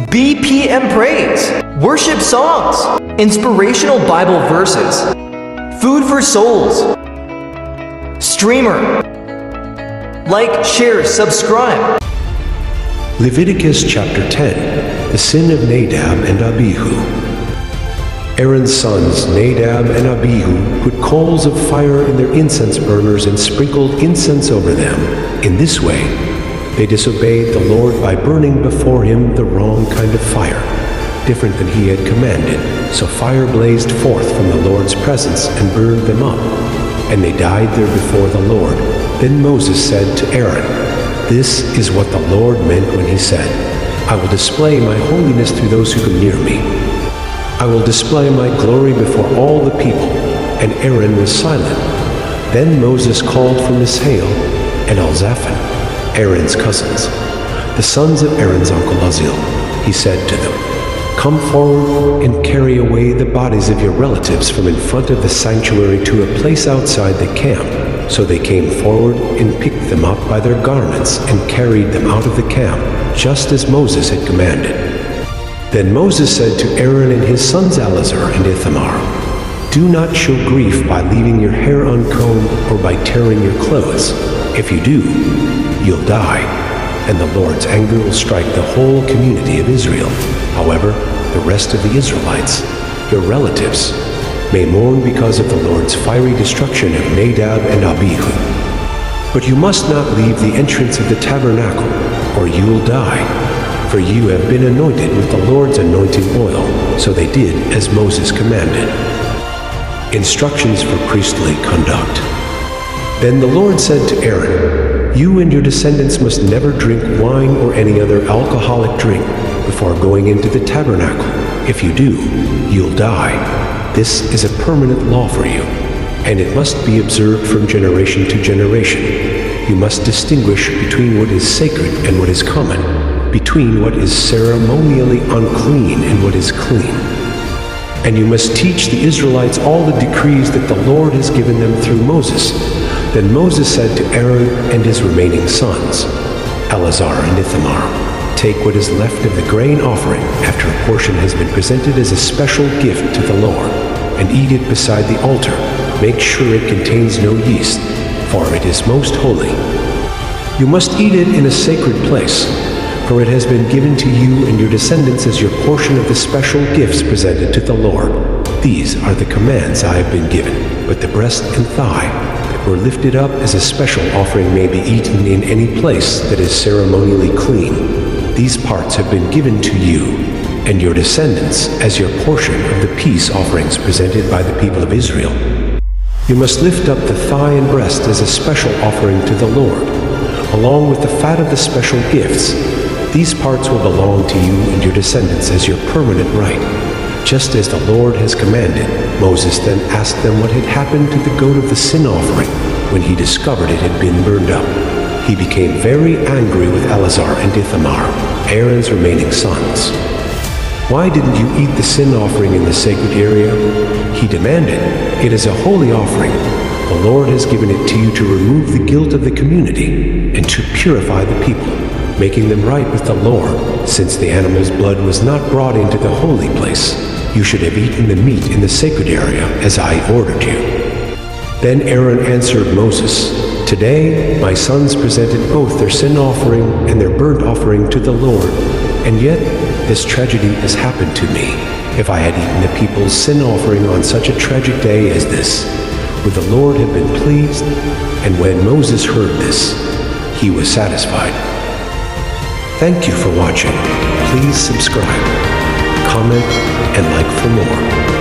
BPM praise, worship songs, inspirational Bible verses, food for souls, streamer. Like, share, subscribe. Leviticus chapter 10, the sin of Nadab and Abihu. Aaron's sons Nadab and Abihu put coals of fire in their incense burners and sprinkled incense over them. In this way, they disobeyed the Lord by burning before him the wrong kind of fire, different than he had commanded. So fire blazed forth from the Lord's presence and burned them up, and they died there before the Lord. Then Moses said to Aaron, "This is what the Lord meant when he said, 'I will display my holiness through those who come near me. I will display my glory before all the people.'" And Aaron was silent. Then Moses called for Mishael and Elzaphan, Aaron's cousins, the sons of Aaron's uncle Uzziel. He said to them, "Come forward and carry away the bodies of your relatives from in front of the sanctuary to a place outside the camp." So they came forward and picked them up by their garments and carried them out of the camp, just as Moses had commanded. Then Moses said to Aaron and his sons Eleazar and Ithamar, "Do not show grief by leaving your hair uncombed or by tearing your clothes. If you do, you'll die, and the Lord's anger will strike the whole community of Israel. However, the rest of the Israelites, your relatives, may mourn because of the Lord's fiery destruction of Nadab and Abihu. But you must not leave the entrance of the tabernacle, or you will die, for you have been anointed with the Lord's anointing oil." So they did as Moses commanded. Instructions for priestly conduct. Then the Lord said to Aaron, "You and your descendants must never drink wine or any other alcoholic drink before going into the tabernacle. If you do, you'll die. This is a permanent law for you, and it must be observed from generation to generation. You must distinguish between what is sacred and what is common, between what is ceremonially unclean and what is clean. And you must teach the Israelites all the decrees that the Lord has given them through Moses." Then Moses said to Aaron and his remaining sons, Eleazar and Ithamar, "Take what is left of the grain offering after a portion has been presented as a special gift to the Lord, and eat it beside the altar. Make sure it contains no yeast, for it is most holy. You must eat it in a sacred place, for it has been given to you and your descendants as your portion of the special gifts presented to the Lord. These are the commands I have been given, but the breast and thigh that were lifted up as a special offering may be eaten in any place that is ceremonially clean. These parts have been given to you and your descendants as your portion of the peace offerings presented by the people of Israel. You must lift up the thigh and breast as a special offering to the Lord, along with the fat of the special gifts. These parts will belong to you and your descendants as your permanent right, just as the Lord has commanded." Moses then asked them what had happened to the goat of the sin offering when he discovered it had been burned up. He became very angry with Eleazar and Ithamar, Aaron's remaining sons. "Why didn't you eat the sin offering in the sacred area?" he demanded. "It is a holy offering. The Lord has given it to you to remove the guilt of the community and to purify the people, making them right with the Lord. Since the animal's blood was not brought into the holy place, you should have eaten the meat in the sacred area as I ordered you." Then Aaron answered Moses, "Today my sons presented both their sin offering and their burnt offering to the Lord, and yet this tragedy has happened to me. If I had eaten the people's sin offering on such a tragic day as this, would the Lord have been pleased?" And when Moses heard this, he was satisfied. Thank you for watching. Please subscribe, comment, and like for more.